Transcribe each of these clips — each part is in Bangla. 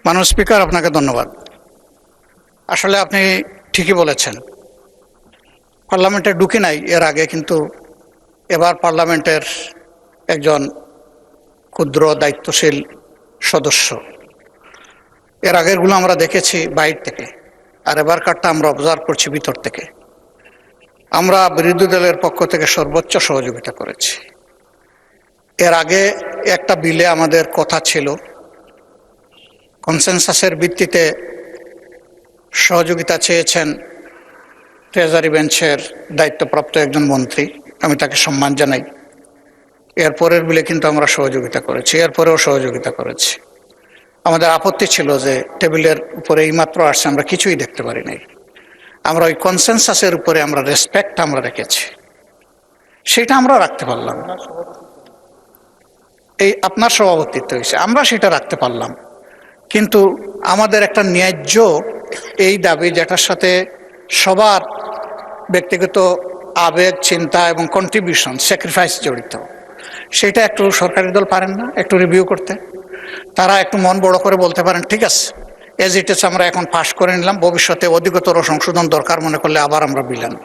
মাননীয় স্পিকার, আপনাকে ধন্যবাদ। আসলে আপনি ঠিকই বলেছেন, পার্লামেন্টে ঢুকি নাই এর আগে, কিন্তু এবার পার্লামেন্টের একজন ক্ষুদ্র দায়িত্বশীল সদস্য। এর আগেরগুলো আমরা দেখেছি বাইরে থেকে, আর এবারকারটা আমরা অবজার্ভ করছি ভিতর থেকে। আমরা বিরোধী দলের পক্ষ থেকে সর্বোচ্চ সহযোগিতা করেছি। এর আগে একটা বিলে আমাদের কথা ছিল, কনসেনসাসের ভিত্তিতে সহযোগিতা চেয়েছেন ট্রেজারি বেঞ্চের দায়িত্বপ্রাপ্ত একজন মন্ত্রী, আমি তাকে সম্মান জানাই। এরপরের বিলে কিন্তু আমরা সহযোগিতা করেছি, এরপরেও সহযোগিতা করেছি। আমাদের আপত্তি ছিল যে টেবিলের উপরে এইমাত্র আসছে, আমরা কিছুই দেখতে পারি নাই। আমরা ওই কনসেনসাসের উপরে আমরা রেসপেক্ট আমরা রেখেছি, সেটা আমরা রাখতে পারলাম। এই আপনার সভাপতিত্ব হয়েছে, আমরা সেটা রাখতে পারলাম। কিন্তু আমাদের একটা ন্যায্য এই দাবি, যেটার সাথে সবার ব্যক্তিগত আবেগ, চিন্তা এবং কন্ট্রিবিউশন, স্যাক্রিফাইস জড়িত, সেটা একটু সরকারি দল পারেন না একটু রিভিউ করতে? তারা একটু মন বড় করে বলতে পারেন, ঠিক আছে, এজ ইট ইজ আমরা এখন পাশ করে নিলাম, ভবিষ্যতে অধিকতর সংশোধন দরকার মনে করলে আবার আমরা বিল আনব,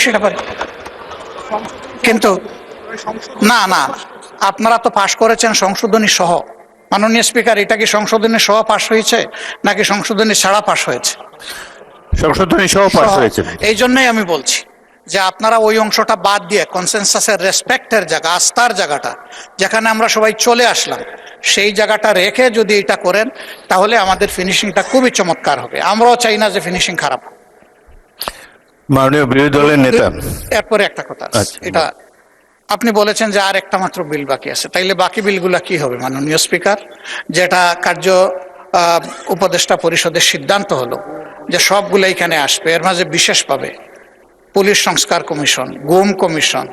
সেটা পারি। কিন্তু না না, আপনারা তো পাশ করেছেন সংশোধনী সহ। মাননীয় স্পিকার, এটা কি সংশোধনী সহ পাশ হয়েছে নাকি সংশোধনী ছাড়া পাশ হয়েছে? সংশোধনী সহ পাশ হয়েছে। এই জন্যই আমি বলছি যে আপনারা ওই অংশটা বাদ দিয়ে কনসেনসাসের রেসপেক্টের জায়গা, আস্থার জায়গাটা, যেখানে আমরা সবাই চলে আসলাম, সেই জায়গাটা রেখে যদি এটা করেন, তাহলে আমাদের ফিনিশিংটা খুবই চমৎকার হবে। আমরাও চাই না যে ফিনিশিং খারাপ। মাননীয় বিরোধী দলের নেতা, এরপরে একটা কথা, এটা আপনি বলেছেন যে আর একটা মাত্র বিল বাকি আছে, তাইলে বাকি বিলগুলা কি হবে মাননীয় স্পিকার? যেটা কার্য উপদেষ্টা পরিষদের সিদ্ধান্ত হলো যে সবগুলো এখানে আসবে, এর মাঝে বিশেষ পাবে পুলিশ সংস্কার কমিশন, গুম কমিশন,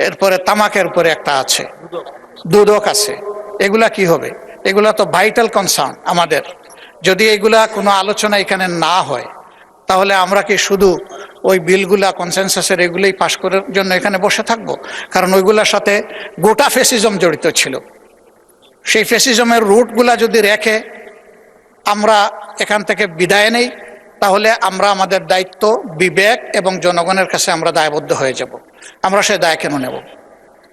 এরপরে তামাকের উপরে একটা আছে, দুদক আছে। এগুলা কি হবে? এগুলা তো ভাইটাল কনসার্ন আমাদের। যদি এগুলা কোনো আলোচনা এখানে না হয়, তাহলে আমরা কি শুধু ওই বিলগুলা কনসেনসাসের এগুলোই পাশ করার জন্য এখানে বসে থাকবো? কারণ ওইগুলোর সাথে গোটা ফ্যাসিজম জড়িত ছিল। সেই ফ্যাসিজমের রুটগুলা যদি রেখে আমরা এখান থেকে বিদায় নেই, তাহলে আমরা আমাদের দায়িত্ব, বিবেক এবং জনগণের কাছে আমরা দায়বদ্ধ হয়ে যাব। আমরা সে দায় কেন নেব?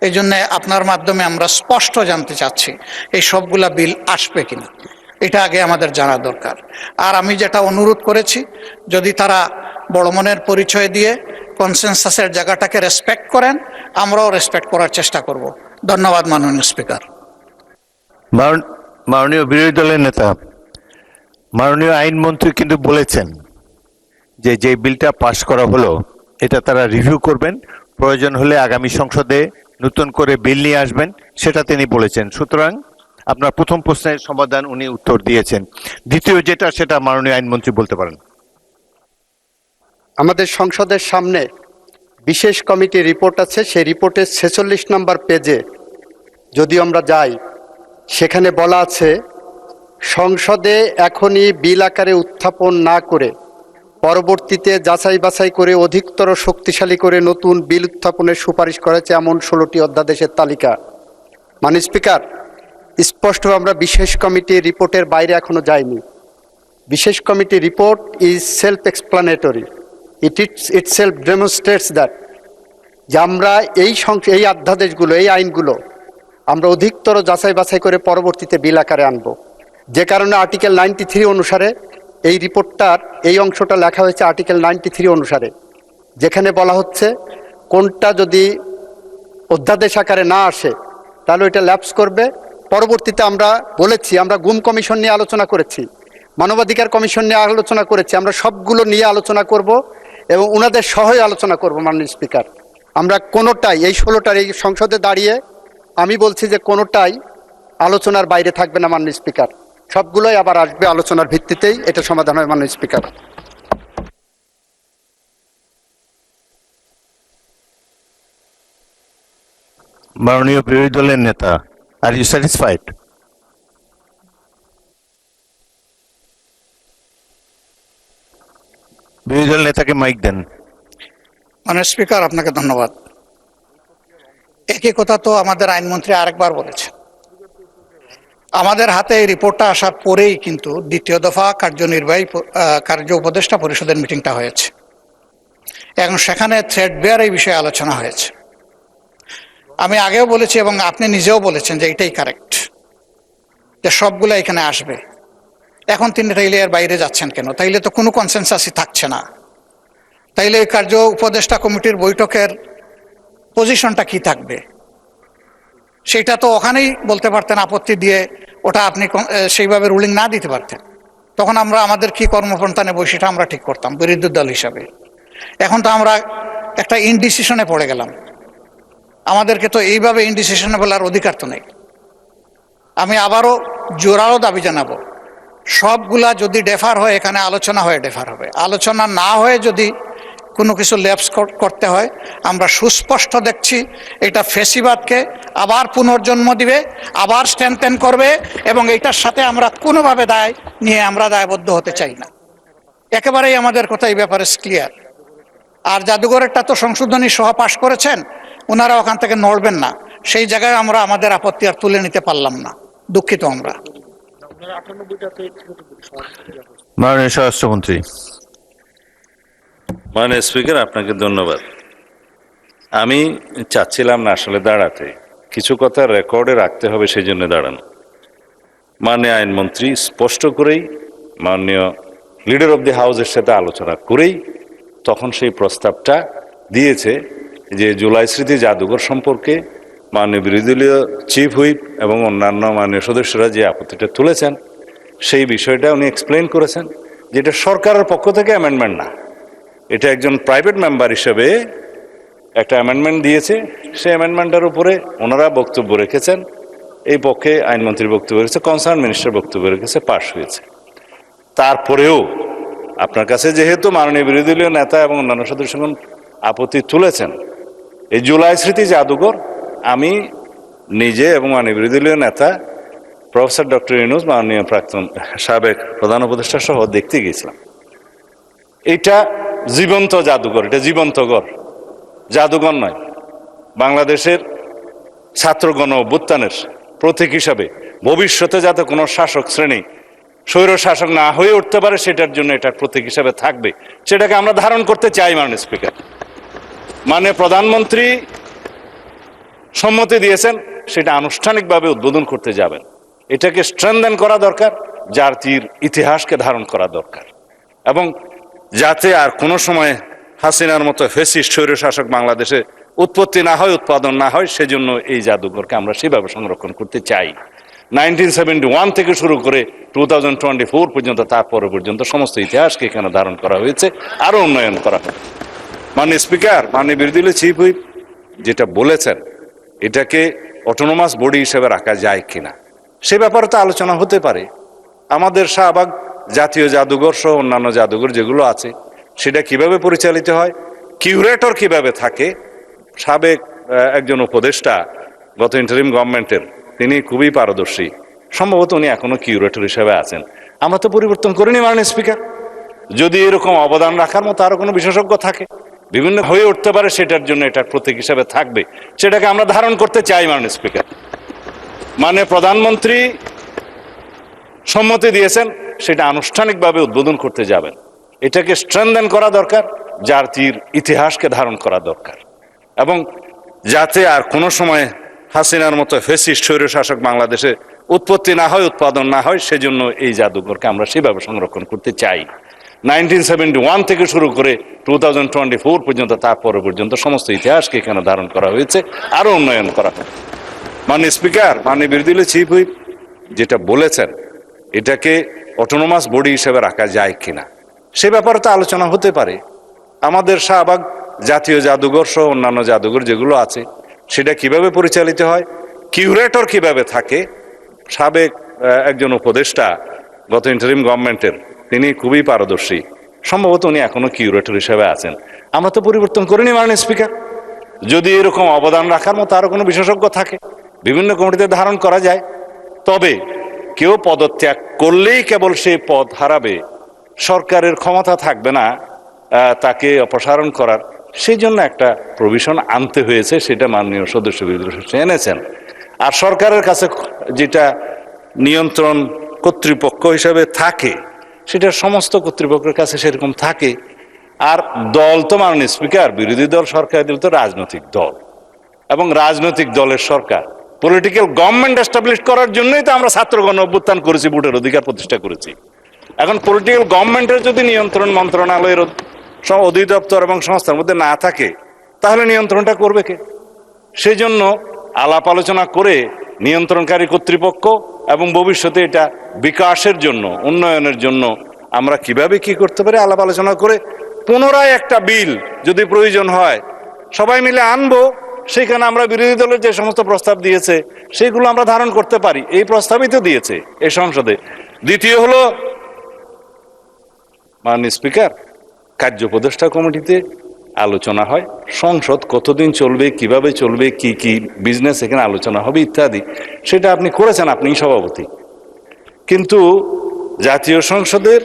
এই জন্য আপনার মাধ্যমে আমরা স্পষ্ট জানতে চাচ্ছি এই সবগুলা বিল আসবে কিনা, এটা আগে আমাদের জানা দরকার। আর আমি যেটা অনুরোধ করেছি, যদি তারা বড় মনের পরিচয় দিয়ে কনসেনসাসের জায়গাটাকে রেসপেক্ট করেন, আমরাও রেসপেক্ট করার চেষ্টা করব। ধন্যবাদ মাননীয় স্পিকার। মাননীয় বিরোধী দলের নেতা, মাননীয় আইনমন্ত্রী কিন্তু বলেছেন যে যে বিলটা পাশ করা হলো এটা তারা রিভিউ করবেন, প্রয়োজন হলে আগামী সংসদে নতুন করে বিল নিয়ে আসবেন, সেটা তিনি বলেছেন। সুতরাং আপনার প্রথম প্রশ্নের সমাধান উনি উত্তর দিয়েছেন। দ্বিতীয় যেটা, সেটা মাননীয় আইনমন্ত্রী বলতে পারেন। আমাদের সংসদের সামনে বিশেষ কমিটি রিপোর্ট আছে, সেই রিপোর্টের 46 নম্বর পেজে যদি আমরা যাই, সেখানে বলা আছে সংসদে এখনই বিল আকারে উত্থাপন না করে পরবর্তীতে যাচাই বাছাই করে অধিকতর শক্তিশালী করে নতুন বিল উত্থাপনের সুপারিশ করেছে এমন 16টি অধ্যাদেশের তালিকা। মাননীয় স্পিকার, স্পষ্ট আমরা বিশেষ কমিটির রিপোর্টের বাইরে এখনো যাইনি। বিশেষ committee report is self explanatory. It self demonstrates that যে আমরা এই অধ্যাদেশগুলো, এই আইনগুলো আমরা অধিকতর যাচাই বাছাই করে পরবর্তীতে বিল আকারে আনব। যে কারণে আর্টিকেল 93 অনুসারে এই রিপোর্টটার এই অংশটা লেখা হয়েছে আর্টিকেল 93 অনুসারে, যেখানে বলা হচ্ছে কোনটা যদি অধ্যাদেশ আকারে না আসে তাহলে এটা ল্যাপস করবে। পরবর্তীতে আমরা বলেছি, আমরা গুম কমিশন নিয়ে আলোচনা করেছি, মানবাধিকার কমিশন নিয়ে আলোচনা করেছি, আমরা সবগুলো নিয়ে আলোচনা করব এবং ওনাদের সহই আলোচনা করব। মাননীয় স্পিকার, আমরা কোনোটাই এই 16টার এই সংসদে দাঁড়িয়ে আমি বলছি যে কোনোটাই আলোচনার বাইরে থাকবে না মাননীয় স্পিকার, সবগুলোই আবার আসবে আলোচনার ভিত্তিতেই এটা সমাধান হয়। মাননীয় স্পিকার, মাননীয় বিরোধী দলের নেতা, আর ইউ স্যাটিসফাইড? বিরোধী দল নেতাকে মাইক দেন। মাননীয় স্পিকার, আপনাকে ধন্যবাদ। একই কথা তো আমাদের আইনমন্ত্রী আরেকবার বলেছেন। আমাদের হাতে এই রিপোর্টটা আসার পরেই কিন্তু দ্বিতীয় দফা কার্য উপদেষ্টা পরিষদের মিটিংটা হয়েছে এবং সেখানে থ্রেড বেয়ার এই বিষয়ে আলোচনা হয়েছে। আমি আগেও বলেছি এবং আপনি নিজেও বলেছেন যে এটাই কারেক্ট, যে সবগুলো এখানে আসবে। এখন তিনি তাইলে এর বাইরে যাচ্ছেন কেন? তাইলে তো কোনো কনসেনসাসই থাকছে না। তাইলে এই কার্য উপদেষ্টা কমিটির বৈঠকের পজিশনটা কি থাকবে সেটা তো ওখানেই বলতে পারতেন, আপত্তি দিয়ে ওটা আপনি সেইভাবে রুলিং না দিতে পারতেন। তখন আমরা আমাদের কি কর্মপন্থা নেব সেটা আমরা ঠিক করতাম বিরোধী দল হিসাবে। এখন তো আমরা একটা ইনডিসিশনে পড়ে গেলাম। আমাদেরকে তো এইভাবে ইনডিসিশনে বলার অধিকার তো নেই। আমি আবারও জোরালো দাবি জানাবো, সবগুলা যদি ডেফার হয় এখানে আলোচনা হয়ে ডেফার হবে। আলোচনা না হয়ে যদি কোনো কিছু ল্যাপস করতে হয়, আমরা সুস্পষ্ট দেখছি এটা ফেসিবাদকে আবার পুনর্জন্ম দিবে, আবার স্ট্রেনথেন করবে, এবং এটার সাথে আমরা কোনোভাবে দায় নিয়ে আমরা দায়বদ্ধ হতে চাই না। একেবারেই আমাদের কথা এই ব্যাপারে ক্লিয়ার। আর জাদুঘরেরটা তো সংশোধনী সহ পাশ করেছেন, ওনারা ওখান থেকে নড়বেন না। সেই জায়গায় আমরা আমাদের আপত্তি আর তুলে নিতে পারলাম না, দুঃখিত আমরা। মাননীয় স্বরাষ্ট্রমন্ত্রী। মাননীয় স্পিকার, আপনাকে ধন্যবাদ। আমি চাচ্ছিলাম না আসলে দাঁড়াতে, কিছু কথা রেকর্ডে রাখতে হবে সেই জন্য দাঁড়ানো। মাননীয় আইনমন্ত্রী স্পষ্ট করেই মাননীয় লিডার অব দি হাউসের সাথে আলোচনা করেই তখন সেই প্রস্তাবটা দিয়েছে যে জুলাই স্মৃতি জাদুঘর সম্পর্কে মাননীয় বিরোধী দলীয় চিফ হুইপ এবং অন্যান্য মাননীয় সদস্যরা যে আপত্তিটা তুলেছেন সেই বিষয়টা উনি এক্সপ্লেন করেছেন, যেটা সরকারের পক্ষ থেকে অ্যামেন্ডমেন্ট না, এটা একজন প্রাইভেট মেম্বার হিসেবে একটা অ্যামেন্ডমেন্ট দিয়েছে। সেই অ্যামেন্ডমেন্টের উপরে ওনারা বক্তব্য রেখেছেন, এই পক্ষে আইনমন্ত্রীর বক্তব্য রেখেছে, কনসার্ন মিনিস্টার বক্তব্য রেখেছে, পাশ হয়েছে। তারপরেও আপনার কাছে যেহেতু মাননীয় বিরোধী দলীয় নেতা এবং অন্যান্য সদস্যগণ আপত্তি তুলেছেন, এই জুলাই স্মৃতি জাদুঘর আমি নিজে এবং মাননীয় বিরোধী দলীয় নেতা প্রফেসর ডক্টর ইউনূস, মাননীয় প্রাক্তন সাবেক প্রধান উপদেষ্টা সহ দেখতে গিয়েছিলাম। এটা জীবন্ত জাদুঘর, এটা জীবন্ত ঘর, জাদুঘর নয়। বাংলাদেশের ছাত্র গণ অভ্যুত্থানের প্রতীক হিসাবে ভবিষ্যতে যাতে কোনো শাসক শ্রেণী স্বৈর শাসক না হয়ে উঠতে পারে সেটার জন্য এটার প্রতীক হিসাবে থাকবে, সেটাকে আমরা ধারণ করতে চাই। মাননীয় স্পিকার, মাননীয় প্রধানমন্ত্রী সম্মতি দিয়েছেন, সেটা আনুষ্ঠানিকভাবে উদ্বোধন করতে যাবেন। এটাকে স্ট্রেনথেন করা দরকার, জাতির ইতিহাসকে ধারণ করা দরকার, এবং যাতে আর কোনো সময় হাসিনার মতো ফ্যাসিস্ট স্বৈরশাসক বাংলাদেশে উৎপত্তি না হয়, উৎপাদন না হয়, সেজন্য এই জাদুঘরকে আমরা সেভাবে সংরক্ষণ করতে চাই। 1971 থেকে শুরু করে 2024 পর্যন্ত, তারপরে পর্যন্ত সমস্ত ইতিহাসকে এখানে ধারণ করা হয়েছে, আরো উন্নয়ন করা হবে। মাননীয় স্পিকার, মাননীয় বিরোধী দলীয় চিফ হুইপ যেটা বলেছেন, এটাকে অটোনোমাস বডি হিসেবে রাখা যায় কিনা সে ব্যাপারে তো আলোচনা হতে পারে। আমাদের শাহবাগ জাতীয় জাদুঘর সহ অন্যান্য জাদুঘর যেগুলো আছে সেটা কিভাবে পরিচালিত হয়, কিউরেটর কিভাবে থাকে। সাবেক একজন উপদেষ্টা গত ইন্টারিম গভর্নমেন্টের, তিনি খুবই পারদর্শী, সম্ভবত উনি এখনো কিউরেটর হিসেবে আছেন। আমরা তো পরিবর্তন করিনি মাননীয় স্পিকার। যদি এরকম অবদান রাখার মতো আরো কোনো বিশেষজ্ঞ থাকে, বিভিন্ন হয়ে উঠতে পারে, সেটার জন্য এটার প্রতীক হিসেবে থাকবে, সেটাকে আমরা ধারণ করতে চাই। মাননীয় স্পিকার, মাননীয় প্রধানমন্ত্রী সম্মতি দিয়েছেন, সেটা আনুষ্ঠানিকভাবে উদ্বোধন করতে যাবেন। এটাকে স্ট্রেনথেন করা দরকার, জাতির ইতিহাসকে ধারণ করা দরকার, এবং যাতে আর কোনো সময় হাসিনার মতো ফ্যাসিস্ট স্বৈরশাসক বাংলাদেশে উৎপত্তি না হয়, উৎপাদন না হয়, সেজন্য এই জাদুঘরকে আমরা সেভাবে সংরক্ষণ করতে চাই। 1971 থেকে শুরু করে 2024 পর্যন্ত, তারপরে পর্যন্ত সমস্ত ইতিহাসকে এখানে ধারণ করা হয়েছে, আরো উন্নয়ন করা হবে। মাননীয় স্পিকার, মাননীয় বিরোধী দলীয় চিফ হুইপ যেটা বলেছেন, এটাকে অটোনোমাস বডি হিসেবে রাখা যায় কিনা সে ব্যাপারে তো আলোচনা হতে পারে। আমাদের শাহবাগ জাতীয় জাদুঘর সহ অন্যান্য জাদুঘর যেগুলো আছে সেটা কিভাবে পরিচালিত হয়, কিউরেটর কিভাবে থাকে। সাবেক একজন উপদেষ্টা গত ইন্টারিম গভর্নমেন্টের, তিনি খুবই পারদর্শী, সম্ভবত উনি এখনো কিউরেটর হিসেবে আছেন। আমরা তো পরিবর্তন করিনি মাননীয় স্পিকার। যদি এরকম অবদান রাখার মতো আরো কোনো বিশেষজ্ঞ থাকে, বিভিন্ন কমিটিতে ধারণ করা যায়। তবে কেউ পদত্যাগ করলেই কেবল সেই পদ হারাবে, সরকারের ক্ষমতা থাকবে না তাকে অপসারণ করার, সেই জন্য একটা প্রভিশন আনতে হয়েছে, সেটা মাননীয় সদস্য বিরোধী এনেছেন। আর সরকারের কাছে যেটা নিয়ন্ত্রণ কর্তৃপক্ষ হিসাবে থাকে, সেটা সমস্ত কর্তৃপক্ষের কাছে সেরকম থাকে। আর দল তো মাননীয় স্পিকার, বিরোধী দল সরকারি দল তো রাজনৈতিক দল, এবং রাজনৈতিক দলের সরকার পলিটিক্যাল গভর্নমেন্ট এস্টাবলিশ করার জন্যই তো আমরা ছাত্রগণ অভ্যুত্থান করেছি, ভোটের অধিকার প্রতিষ্ঠা করেছি। এখন পলিটিক্যাল গভর্নমেন্টের যদি নিয়ন্ত্রণ মন্ত্রণালয়ের অধিদপ্তর এবং সংস্থার মধ্যে না থাকে, তাহলে নিয়ন্ত্রণটা করবে কে? সেই জন্য আলাপ আলোচনা করে নিয়ন্ত্রণকারী কর্তৃপক্ষ এবং ভবিষ্যতে এটা বিকাশের জন্য, উন্নয়নের জন্য আমরা কিভাবে কি করতে পারি আলাপ আলোচনা করে পুনরায় একটা বিল যদি প্রয়োজন হয় সবাই মিলে আনবো। সেখানে আমরা বিরোধী দলের যে সমস্ত প্রস্তাব দিয়েছে সেগুলো আমরা ধারণ করতে পারি, এই প্রস্তাবই তো দিয়েছে এই সংসদে। দ্বিতীয় হলো, মাননীয় স্পিকার, কার্য উপদেষ্টা কমিটিতে আলোচনা হয়, সংসদ কতদিন চলবে, কিভাবে চলবে, কি কি বিজনেস এখানে আলোচনা হবে ইত্যাদি, সেটা আপনি করেছেন, আপনি সভাপতি। কিন্তু জাতীয় সংসদের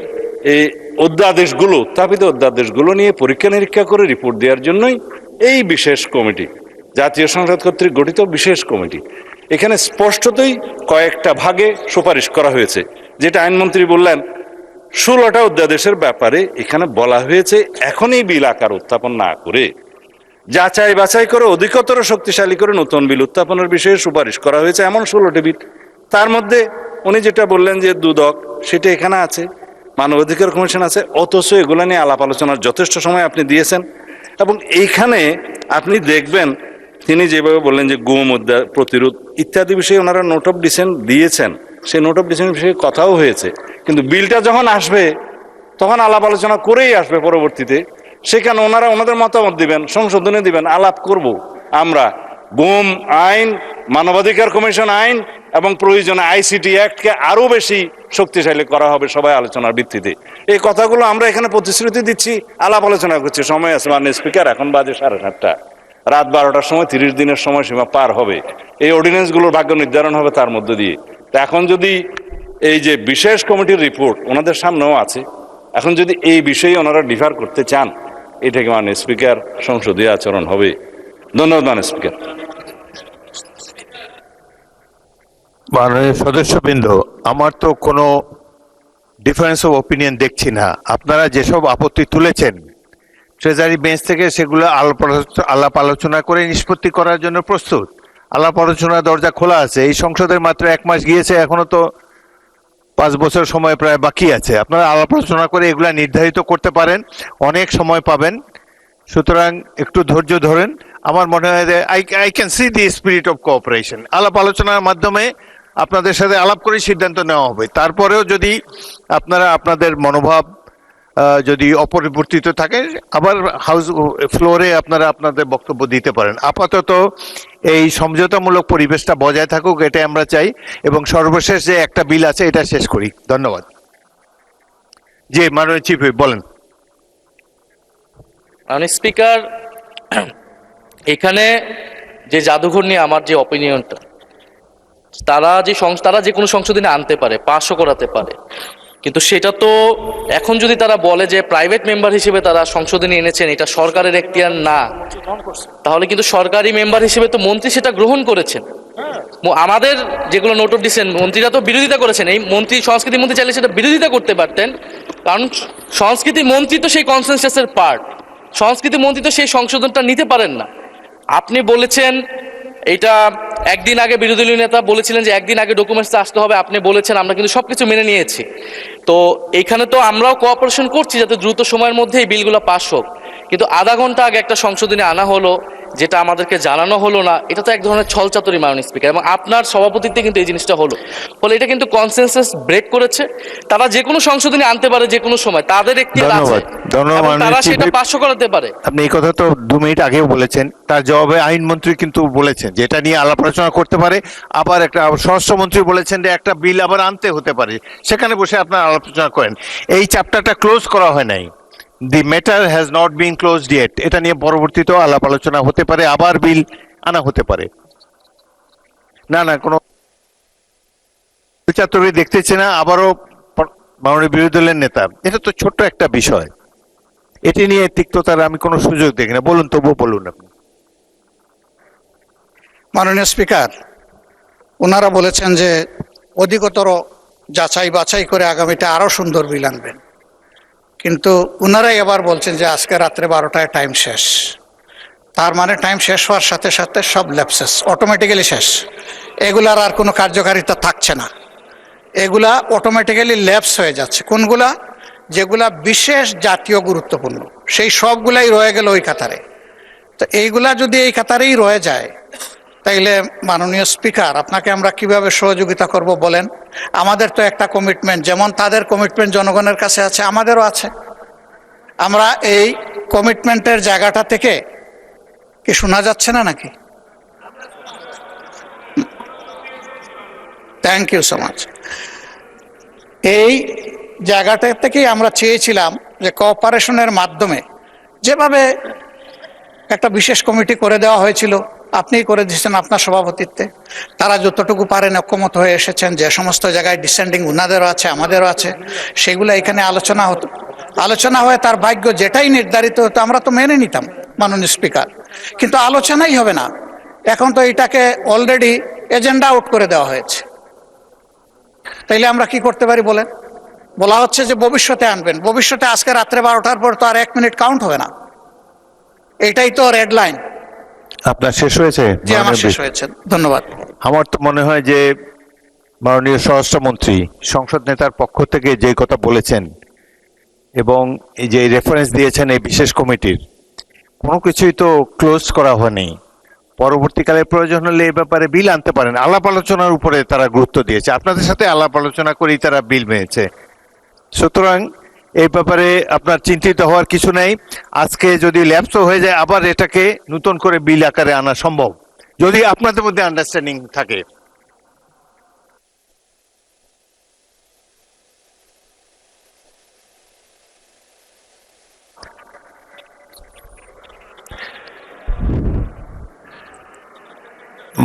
এই অধ্যাদেশগুলো, উত্থাপিত অধ্যাদেশগুলো নিয়ে পরীক্ষা নিরীক্ষা করে রিপোর্ট দেওয়ার জন্যই এই বিশেষ কমিটি, জাতীয় সংসদ কর্তৃক গঠিত বিশেষ কমিটি। এখানে স্পষ্টতই কয়েকটা ভাগে সুপারিশ করা হয়েছে, যেটা আইনমন্ত্রী বললেন 16টা অধ্যাদেশের ব্যাপারে এখানে বলা হয়েছে এখনই বিল আকার উত্থাপন না করে যাচাই বাছাই করে অধিকতর শক্তিশালী করে নতুন বিল উত্থাপনের বিষয়ে সুপারিশ করা হয়েছে, এমন 16টি বিল। তার মধ্যে উনি যেটা বললেন যে দুদক, সেটা এখানে আছে, মানবাধিকার কমিশন আছে, অথচ এগুলো নিয়ে আলাপ আলোচনার যথেষ্ট সময় আপনি দিয়েছেন। এবং এইখানে আপনি দেখবেন তিনি যেভাবে বললেন যে গুম প্রতিরোধ ইত্যাদি বিষয়ে ওনারা নোট অফ ডিসেন্ট দিয়েছেন, সেই নোট অফ ডিসেন্ট বিষয়ে কথাও হয়েছে। কিন্তু বিলটা যখন আসবে তখন আলাপ আলোচনা করেই আসবে পরবর্তীতে, সেখানে ওনারা ওনাদের মতামত দিবেন, সংশোধনী দিবেন, আলাপ করব আমরা। গুম আইন, মানবাধিকার কমিশন আইন এবং প্রয়োজনে আইসিটি অ্যাক্টকে আরো বেশি শক্তিশালী করা হবে সবাই আলোচনার ভিত্তিতে। এই কথাগুলো আমরা এখানে প্রতিশ্রুতি দিচ্ছি, আলাপ আলোচনা করছি। সময় আছে মাননীয় স্পিকার, এখন বাজে 7:30, রাত 12টার সময় 30 দিনের সময়সীমা পার হবে, এই অর্ডিন্যান্সগুলোর ভাগ্য নির্ধারণ হবে তার মধ্য দিয়ে। তো এখন যদি এই যে বিশেষ কমিটির রিপোর্ট ওনাদের সামনেও আছে, এখন যদি এই বিষয়ে ওনারা ডিফার করতে চান, এটাকে মাননীয় স্পিকার সংসদীয় আচরণ হবে। ধন্যবাদ মাননীয় স্পিকার। মাননীয় সদস্যবৃন্দ, আমার তো কোনো ডিফারেন্স অফ ওপিনিয়ন দেখছি না। আপনারা যেসব আপত্তি তুলেছেন ট্রেজারি বেঞ্চ থেকে সেগুলো আলাপ আলোচনা করে নিষ্পত্তি করার জন্য প্রস্তুত। আলাপ আলোচনার দরজা খোলা আছে। এই সংসদের মাত্র 1 মাস গিয়েছে, এখনো তো 5 বছর সময় প্রায় বাকি আছে। আপনারা আলাপ আলোচনা করে এগুলা নির্ধারিত করতে পারেন, অনেক সময় পাবেন। সুতরাং একটু ধৈর্য ধরেন। আমার মনে হয় যে I can see the spirit of cooperation. আলাপ আলোচনার মাধ্যমে আপনাদের সাথে আলাপ করে সিদ্ধান্ত নেওয়া হবে। তারপরেও যদি আপনারা আপনাদের মনোভাব যদি অপরিবর্তিত থাকে, আবার হাউস ফ্লোরে আপনারা আপনাদের বক্তব্য দিতে পারেন। আপাতত এই সমঝোতামূলক পরিবেশটা বজায় থাকুক, এটাই আমরা চাই। এবং সর্বশেষ যে একটা বিল আছে এটা শেষ করি। ধন্যবাদ। জি, মাননীয় চিফ হুইপ বলেন। মাননীয় স্পিকার, এখানে যে জাদুঘর নিয়ে আমার যে অপিনিয়নটা, তারা যে কোনো সংশোধনী আনতে পারে, পাশও করাতে পারে, কিন্তু সেটা তো এখন যদি তারা বলে যে প্রাইভেট মেম্বার হিসেবে তারা সংশোধনী এনেছেন, এটা সরকারের এখতিয়ার না, তাহলে কিন্তু সরকারি মেম্বার হিসেবে তো মন্ত্রী সেটা গ্রহণ করেছেন। আমাদের যেগুলো নোট অফ ডিসেন্ট, মন্ত্রীরা তো বিরোধিতা করেছেন। এই মন্ত্রী, সংস্কৃতি মন্ত্রী চাইলে সেটা বিরোধিতা করতে পারতেন, কারণ সংস্কৃতি মন্ত্রী তো সেই কনসেনসাসের পার্ট। সংস্কৃতি মন্ত্রী তো সেই সংশোধনটা নিতে পারেন না। আপনি বলেছেন এটা একদিন আগে, বিরোধী দলীয় নেতা বলেছিলেন যে একদিন আগে ডকুমেন্টস আসতে হবে, আপনি বলেছেন, আমরা কিন্তু সবকিছু মেনে নিয়েছি। তো এইখানে তো আমরাও কোঅপারেশন করছি যাতে দ্রুত সময়ের মধ্যে এই বিলগুলো পাস হোক, কিন্তু আধা ঘন্টা আগে একটা সংশোধনী আনা হলো যেটা আমাদেরকে জানানো হলো না, এটা তো এক ধরনের ছলচাতুরি মাননীয় স্পিকার। এবং আপনার সভাপতিত্বে কিন্তু এই জিনিসটা হলো, ফলে এটা কিন্তু কনসেনসাস ব্রেক করেছে। তারা যে কোনো সংশোধনী আনতে পারে যে কোনো সময়, তাদের একটি আছে, এবং তারা সেটা পাসও করাতে পারে। আপনি এই কথা তো 2 মিনিট আগেও বলেছেন, তার জবাবে আইনমন্ত্রী কিন্তু বলেছেন যে এটা নিয়ে আলাপ আলোচনা করতে পারে। আবার একটা স্বরাষ্ট্রমন্ত্রী বলেছেন যে একটা বিল আবার আনতে হতে পারে, সেখানে বসে আপনারা আলোচনা করেন। এই চ্যাপ্টারটা ক্লোজ করা হয় নাই। The matter has not been closed yet. এটা নিয়ে পরবর্তীতেও আলাপ আলোচনা হতে পারে, আবার বিল আনা হতে পারে। না কোনো চাতুরি দেখতেছি না। আবারও মাননীয় বিরোধী দলের নেতা, এটা তো ছোট্ট একটা বিষয়, এটি নিয়ে তিক্ততার আমি কোনো সুযোগ দেখি না। বলুন, তবুও বলুন আপনি। মাননীয় স্পিকার, ওনারা বলেছেন যে অধিকতর যাচাই বাছাই করে আগামীতে আরো সুন্দর বিল আনবেন, কিন্তু ওনারাই আবার বলছেন যে আজকে রাত্রে 12টায় টাইম শেষ। তার মানে টাইম শেষ হওয়ার সাথে সাথে সব ল্যাপসেস অটোমেটিক্যালি শেষ, এগুলার আর কোনো কার্যকারিতা থাকছে না, এগুলা অটোমেটিক্যালি ল্যাপস হয়ে যাচ্ছে। কোনগুলা? যেগুলা বিশেষ জাতীয় গুরুত্বপূর্ণ, সেই সবগুলাই রয়ে গেল ওই কাতারে। তো এইগুলা যদি এই কাতারেই রয়ে যায়, তাইলে মাননীয় স্পিকার, আপনাকে আমরা কিভাবে সহযোগিতা করব বলেন? আমাদের তো একটা কমিটমেন্ট, যেমন তাদের কমিটমেন্ট জনগণের কাছে আছে, আমাদেরও আছে। আমরা এই কমিটমেন্টের জায়গাটা থেকে কি শোনা যাচ্ছে না নাকি? Thank you so much. এই জায়গাটা থেকেই আমরা চেয়েছিলাম যে কোঅপারেশনের মাধ্যমে, যেভাবে একটা বিশেষ কমিটি করে দেওয়া হয়েছিল, আপনিই করে দিয়েছেন আপনার সভাপতিত্বে, তারা যতটুকু পারেন ঐক্যমত হয়ে এসেছেন, যে সমস্ত জায়গায় ডিসেন্ডিং উনাদেরও আছে আমাদেরও আছে, সেগুলো এখানে আলোচনা হতো, আলোচনা হয়ে তার ভাগ্য যেটাই নির্ধারিত হতো আমরা তো মেনে নিতাম মাননীয় স্পিকার। কিন্তু আলোচনাই হবে না, এখন তো এটাকে অলরেডি এজেন্ডা আউট করে দেওয়া হয়েছে। তাইলে আমরা কি করতে পারি বলেন? বলা হচ্ছে যে ভবিষ্যতে আনবেন, ভবিষ্যতে আজকে রাত্রে 12টার পর তো আর 1 মিনিট কাউন্ট হবে না, এটাই তো রেড লাইন। আপনার শেষ হয়েছে? যে আমার শেষ হয়েছে, ধন্যবাদ। আমার তো মনে হয় যে মাননীয় স্বরাষ্ট্রমন্ত্রী সংসদ নেতার পক্ষ থেকে যে কথা বলেছেন এবং এই যে রেফারেন্স দিয়েছেন এই বিশেষ কমিটির, কোনো কিছুই তো ক্লোজ করা হয়নি। পরবর্তীকালে প্রয়োজন হলে এই ব্যাপারে বিল আনতে পারেন। আলাপ আলোচনার উপরে তারা গুরুত্ব দিয়েছে, আপনাদের সাথে আলাপ আলোচনা করেই তারা বিল মেনেছে। সুতরাং এই ব্যাপারে আপনার চিন্তিত হওয়ার কিছু নেই। আজকে যদি ল্যাপসও হয়ে যায়, আবার এটাকে নতুন করে বিল আকারে আনা সম্ভব, যদি আপনাদের মধ্যে আন্ডারস্ট্যান্ডিং থাকে।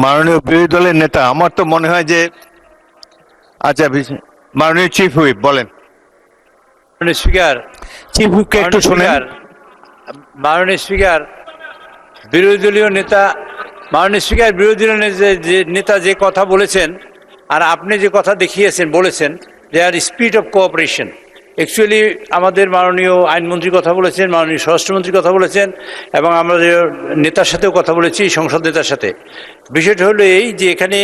মাননীয় বিরোধী দলের নেতা, আমার তো মনে হয় যে, আচ্ছা মাননীয় চিফ হুইপ বলেন। মাননীয় স্পিকার, চিফ হুইপকে একটু শোনেন। মাননীয় স্পিকার, বিরোধী দলীয় নেতা, মাননীয় স্পিকার, বিরোধী দলীয় নেতা যে কথা বলেছেন আর আপনি যে কথা দেখিয়েছেন বলেছেন, দে আর স্পিরিট অফ কোঅপারেশন। অ্যাকচুয়ালি আমাদের মাননীয় আইনমন্ত্রী কথা বলেছেন, মাননীয় স্বরাষ্ট্রমন্ত্রী কথা বলেছেন, এবং আমাদের নেতার সাথেও কথা বলেছি, সংসদ নেতার সাথে। বিষয়টা হলো এই যে এখানে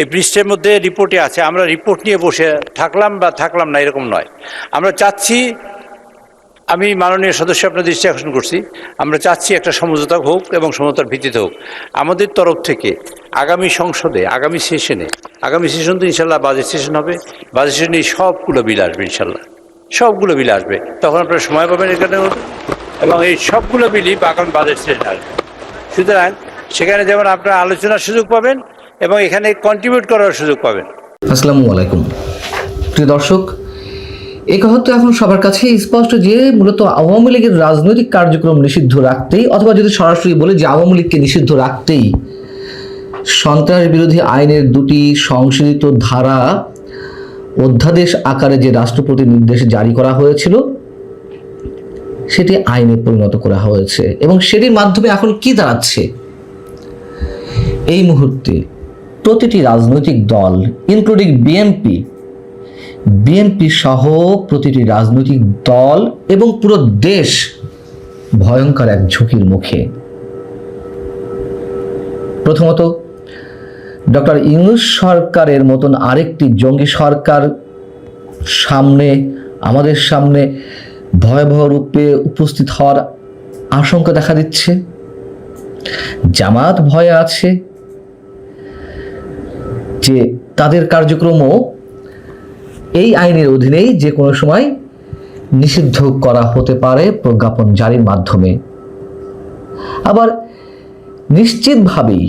এই পৃষ্ঠের মধ্যে রিপোর্টে আছে, আমরা রিপোর্ট নিয়ে বসে থাকলাম বা থাকলাম না এরকম নয়। আমরা চাচ্ছি, আমি মাননীয় সদস্য আপনার দৃষ্টি আকর্ষণ করছি, আমরা চাচ্ছি একটা সমঝোতা হোক এবং সমঝোতার ভিত্তিতে হোক। আমাদের তরফ থেকে আগামী সংসদে, আগামী সেশন তো ইনশাল্লাহ বাজেট সেশন হবে, বাজেট সেশনে সবগুলো বিল আসবে, ইনশাল্লাহ সবগুলো বিল আসবে, তখন আপনারা সময় পাবেন এখানে, এবং এই সবগুলো বিলই আগামী বাজেট সেশন আসবে। সুতরাং সেখানে যেমন আপনারা আলোচনার সুযোগ পাবেন এবং এখানে কন্ট্রিবিউট করার সুযোগ পাবেন। আসসালামু আলাইকুম প্রিয় দর্শক, এই কথা তো এখন সবার কাছে স্পষ্ট যে মূলত আওয়ামী লীগের রাজনৈতিক কার্যক্রম নিষিদ্ধ রাখতেই, অথবা যদি সরাসরি বলে যে আওয়ামী লীগকে নিষিদ্ধ রাখতেই সন্ত্রাস বিরোধী আইনের 2টি সংশোধিত ধারা অধ্যাদেশ আকারে যে রাষ্ট্রপতির নির্দেশ জারি করা হয়েছিল সেটি আইনে পরিণত করা হয়েছে, এবং সেটির মাধ্যমে এখন কি দাঁড়াচ্ছে, এই মুহূর্তে প্রতিটি রাজনৈতিক দল ইনক্লুডিং বিএনপি সহ প্রতিটি রাজনৈতিক দল এবং পুরো দেশ ভয়ঙ্কর এক ঝুঁকির মুখে। প্রথমত, ডক্টর ইউনূস সরকারের মতন আরেকটি জঙ্গি সরকার আমাদের সামনে ভয়াবহ রূপে উপস্থিত হওয়ার আশঙ্কা দেখা দিচ্ছে। জামাত ভয়ে আছে যে তাদের কার্যক্রমও এই আইনের অধীনেই যে কোনো সময় নিষিদ্ধ করা হতে পারে প্রজ্ঞাপন জারির মাধ্যমে। আবার নিশ্চিতভাবেই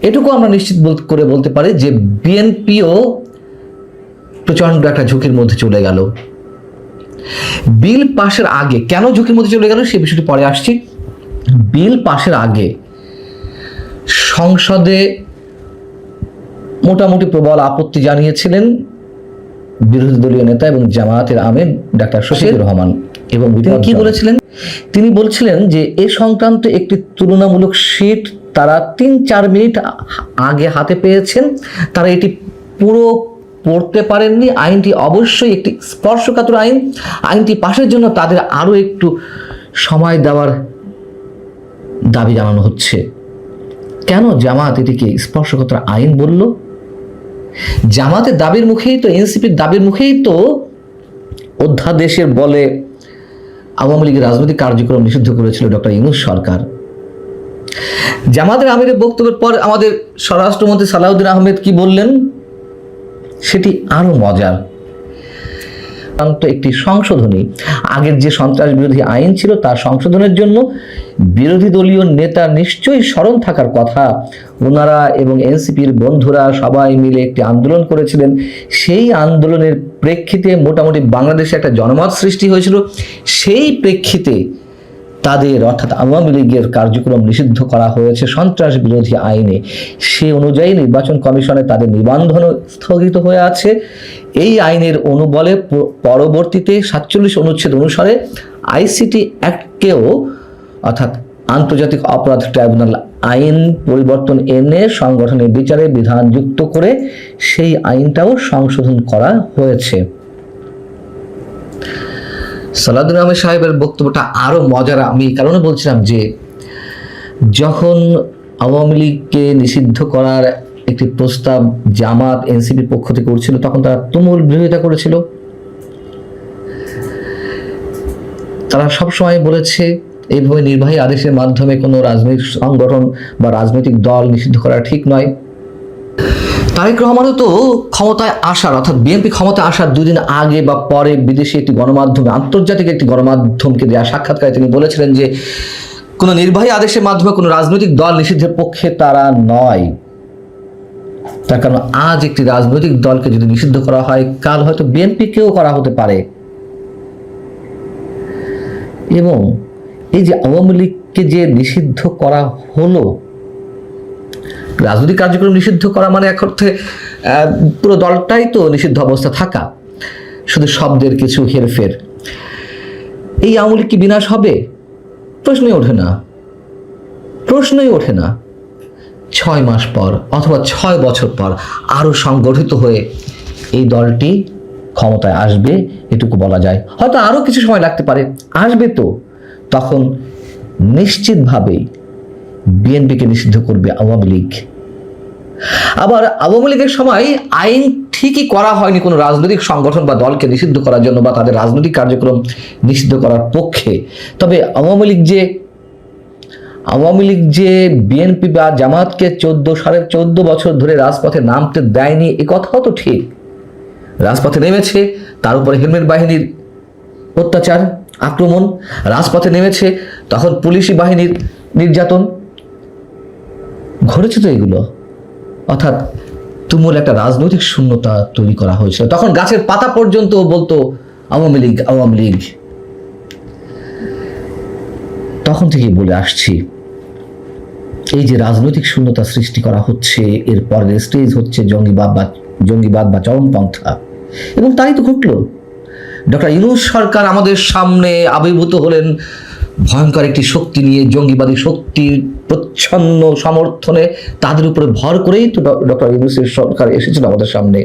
এটুকু আমরা নিশ্চিত করে বলতে পারি যে বিএনপিও প্রচণ্ড একটা ঝুঁকির মধ্যে চলে গেল। বিল পাশের আগে কেন ঝুঁকির মধ্যে চলে গেল সে বিষয়টি পরে আসছি। বিল পাশের আগে সংসদে মোটামুটি প্রবল আপত্তি জানিয়েছিলেন বিরোধী দলীয় নেতা এবং জামায়াতের আমির ডাক্তার শফিকুর রহমান, এবং তিনি কি বলেছিলেন? তিনি বলছিলেন যে এ সংক্রান্ত একটি তুলনামূলক শীট তারা 3-4 মিনিট আগে হাতে পেয়েছেন, তারা এটি পুরো পড়তে পারেননি। আইনটি অবশ্যই একটি স্পর্শকাতর আইন। আইনটি পাশের জন্য তাদের আরও একটু সময় দেওয়ার দাবি জানানো হচ্ছে। কেন জামাত এটিকে স্পর্শকাতর আইন বলল? জামাতের দাবির মুখেই তো, এনসিপির দাবির মুখেই তো অধ্যাদেশের বলে আওয়ামী লীগের রাজনৈতিক কার্যক্রম নিষিদ্ধ করেছিল ডক্টর ইউনূস সরকার। জামাতের আমিরের বক্তব্যের পর আমাদের স্বরাষ্ট্রমন্ত্রী সালাউদ্দিন আহমেদ কি বললেন, সেটি আরো মজার। একটি সংশোধনী, আগের যে সন্ত্রাস বিরোধী আইন ছিল তার সংশোধনের জন্য বিরোধী দলীয় নেতা নিশ্চয়ই স্মরণ থাকার কথা, ওনারা এবং এনসিপির বন্ধুরা সবাই মিলে একটি আন্দোলন করেছিলেন। সেই আন্দোলনের প্রেক্ষিতে মোটামুটি বাংলাদেশে একটা জনমত সৃষ্টি হয়েছিল। সেই প্রেক্ষিতে তাদের অর্থাৎ আওয়ামী লীগের কার্যক্রম নিষিদ্ধ করা হয়েছে সন্ত্রাস বিরোধী আইনে। সে অনুযায়ী নির্বাচন কমিশনে তাদের নিবন্ধন স্থগিত হয়ে আছে। এই আইনের অনুবলে পরবর্তীতে 47 অনুচ্ছেদ অনুসারে আইসিটি অ্যাক্টকেও অর্থাৎ আন্তর্জাতিক অপরাধ ট্রাইব্যুনাল আইন পরিবর্তন এনে সংগঠনের বিচারে বিধান যুক্ত করে সেই আইনটাও সংশোধন করা হয়েছে। সালাউদ্দিন আহমেদ সাহেবের বক্তব্যটা আরো মজার। আমি এই কারণে বলছিলাম যে যখন আওয়ামী লীগকে নিষিদ্ধ করার একটি প্রস্তাব জামাত এনসিপির পক্ষ থেকে করছিল তখন তারা তুমুল বিরোধিতা করেছিল। তারা সবসময় বলেছে এইভাবে নির্বাহী আদেশের মাধ্যমে কোনো রাজনৈতিক সংগঠন বা রাজনৈতিক দল নিষিদ্ধ করা ঠিক নয়। তারেক রহমানও তো ক্ষমতায় আসার অর্থাৎ বিএনপি ক্ষমতায় আসার 2 দিন আগে বা পরে বিদেশি একটি গণমাধ্যমে, আন্তর্জাতিক একটি গণমাধ্যমকে দেওয়া সাক্ষাৎকারে তিনি বলেছিলেন যে কোনো নির্বাহী আদেশের মাধ্যমে কোনো রাজনৈতিক দল নিষিদ্ধের পক্ষে তারা নয়। তার কারণ আজ একটি রাজনৈতিক দলকে যদি নিষিদ্ধ করা হয়, কাল হয়তো বিএনপিকেও করা হতে পারে। এবং এই যে আওয়ামী লীগকে যে নিষিদ্ধ করা হলো, রাজনৈতিক কার্যক্রম নিষিদ্ধ করা মানে এক অর্থে পুরো দলটাই তো নিষিদ্ধ অবস্থা থাকা, শুধু শব্দের কিছু হেরফের। এই আওয়ামী লীগ কি বিনাশ হবে? প্রশ্নই ওঠে না, প্রশ্নই ওঠে না। 6 মাস পর অথবা 6 বছর পর আরো সংগঠিত হয়ে এই দলটি ক্ষমতায় আসবে, এটুকু বলা যায়। হয়তো আরো কিছু সময় লাগতে পারে, আসবে তো। তখন নিশ্চিতভাবেই বিএনপিকে নিষিদ্ধ করবে আওয়ামী লীগ। আবার আওয়ামী লীগের সময় আইন ঠিকই করা হয়নি কোনো রাজনৈতিক সংগঠন বা দলকে নিষিদ্ধ করার জন্য বা তাদের রাজনৈতিক কার্যক্রম নিষিদ্ধ করার পক্ষে। তবে আওয়ামী লীগ যে বিএনপি বা জামাতকে 14 বছর ধরে রাজপথে নামতে দেয়নি, এ কথাও তো ঠিক। রাজপথে নেমেছে, তার উপরে হেলমেট বাহিনীর অত্যাচার, আক্রমণ, রাজপথে নেমেছে, তখন পুলিশি বাহিনীর নির্যাতন ঘটেছে তো এগুলো। অর্থাৎ তুমুল একটা রাজনৈতিক শূন্যতা তৈরি করা হয়েছিল। তখন গাছের পাতা পর্যন্ত বলতো আওয়ামী লীগ, আওয়ামী লীগ। তখন থেকেই বলে আসছি, এই যে রাজনৈতিক শূন্যতা সৃষ্টি করা হচ্ছে, এর পরের স্টেজ হচ্ছে জঙ্গিবাদ বা চরমপন্থা। এবং তাই তো ঘটলো। ডক্টর ইউনূস সরকার আমাদের সামনে আবির্ভূত হলেন ভয়ঙ্কর একটি শক্তি নিয়ে, জঙ্গিবাদী শক্তির প্রচ্ছন্ন সমর্থনে তাদের উপরে ভর করেই তো ডক্টর ইউনূসের সরকার এসেছিল আমাদের সামনে।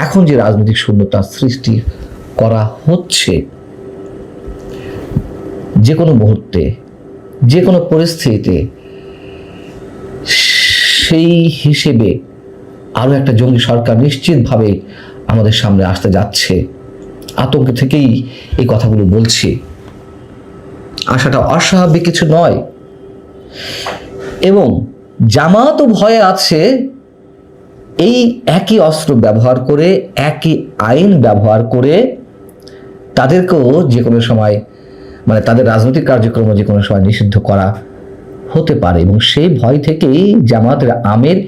এখন যে রাজনৈতিক শূন্যতা সৃষ্টি করা হচ্ছে, যে কোনো মুহূর্তে, যে কোনো পরিস্থিতিতে, সেই হিসেবে আরো একটা জঙ্গি সরকার নিশ্চিতভাবে আমাদের সামনে আসতে যাচ্ছে। আতঙ্ক থেকেই এই কথাগুলো বলছি। আশাটা অস্বাভাবিক কিছু নয়। এবং জামাতও ভয়ে আছে এই একই অস্ত্র ব্যবহার করে, একই আইন ব্যবহার করে তাদেরকেও যে কোনো সময়, মানে তাদের রাজনৈতিক কার্যক্রম যে কোনো সময় নিষিদ্ধ করা হতে পারে। এবং সেই ভয় থেকেই জামাতের আমির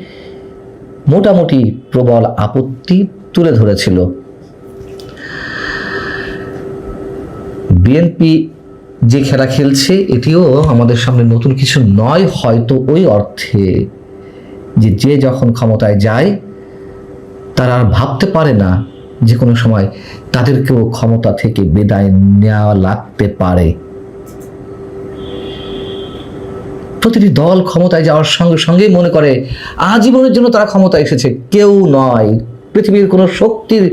মোটামুটি প্রবল আপত্তি তুলে ধরেছিল। বিএনপি যে খেলা খেলছে এটিও আমাদের সামনে নতুন কিছু নয়, হয়তো ওই অর্থে যে যখন ক্ষমতায় যায় তারা আর ভাবতে পারে না যে কোনো সময় তাদেরকেও ক্ষমতা থেকে বিদায় নেওয়া লাগতে পারে। প্রতিটি দল ক্ষমতায় যাওয়ার সঙ্গে সঙ্গেই মনে করে আজীবনের জন্য তারা ক্ষমতায় এসেছে। কেউ নয়, পৃথিবীর কোনো শক্তির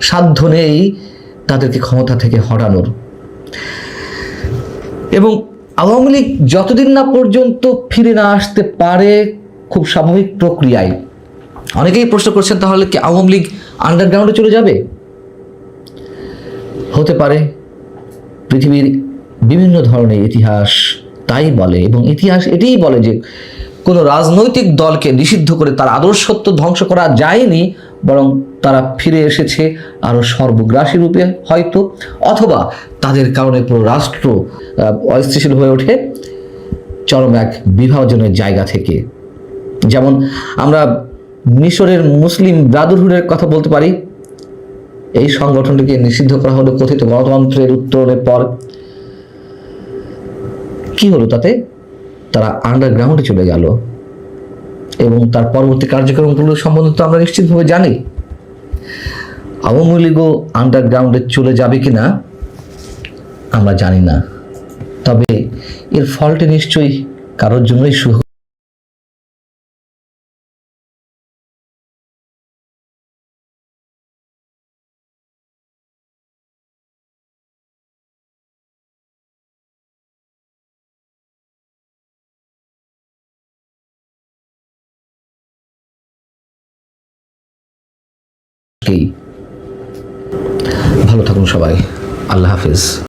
সাধ্য নেই তাদেরকে ক্ষমতা থেকে হটানোর। এবং আওয়ামী লীগ যতদিন না পর্যন্ত ফিরে না আসতে পারে খুব স্বাভাবিক প্রক্রিয়ায়, অনেকেই প্রশ্ন করছেন তাহলে কি আওয়ামী লীগ আন্ডারগ্রাউন্ডে চলে যাবে? হতে পারে। পৃথিবীর বিভিন্ন ধরনের ইতিহাস তাই বলে, এবং ইতিহাস এটাই বলে যে কোনো রাজনৈতিক দলকে নিষিদ্ধ করে তার আদর্শত্ব ধ্বংস করা যায়নি, বরং তারা ফিরে এসেছে আরও সর্বগ্রাসী রূপে হয়তো, অথবা তাদের কারণে পুরো রাষ্ট্র অস্থিতিশীল হয়ে ওঠে চরম এক বিভাজনের জায়গা থেকে। যেমন আমরা মিশরের মুসলিম ব্রাদারহুডের কথা বলতে পারি। এই সংগঠনটিকে নিষিদ্ধ করা হলো কথিত গণতন্ত্রের উত্তরণের পর। কি হলো তাতে? তারা আন্ডারগ্রাউন্ডে চলে গেল, এবং তার পরবর্তী কার্যক্রমগুলো সম্বন্ধে তো আমরা নিশ্চিতভাবে জানি। আওয়ামী লীগও আন্ডারগ্রাউন্ডে চলে যাবে কিনা আমরা জানি না, তবে এর ফলটি নিশ্চয়ই কারোর জন্যই শুভ। ভালো থাকুন সবাই, আল্লাহ হাফিজ।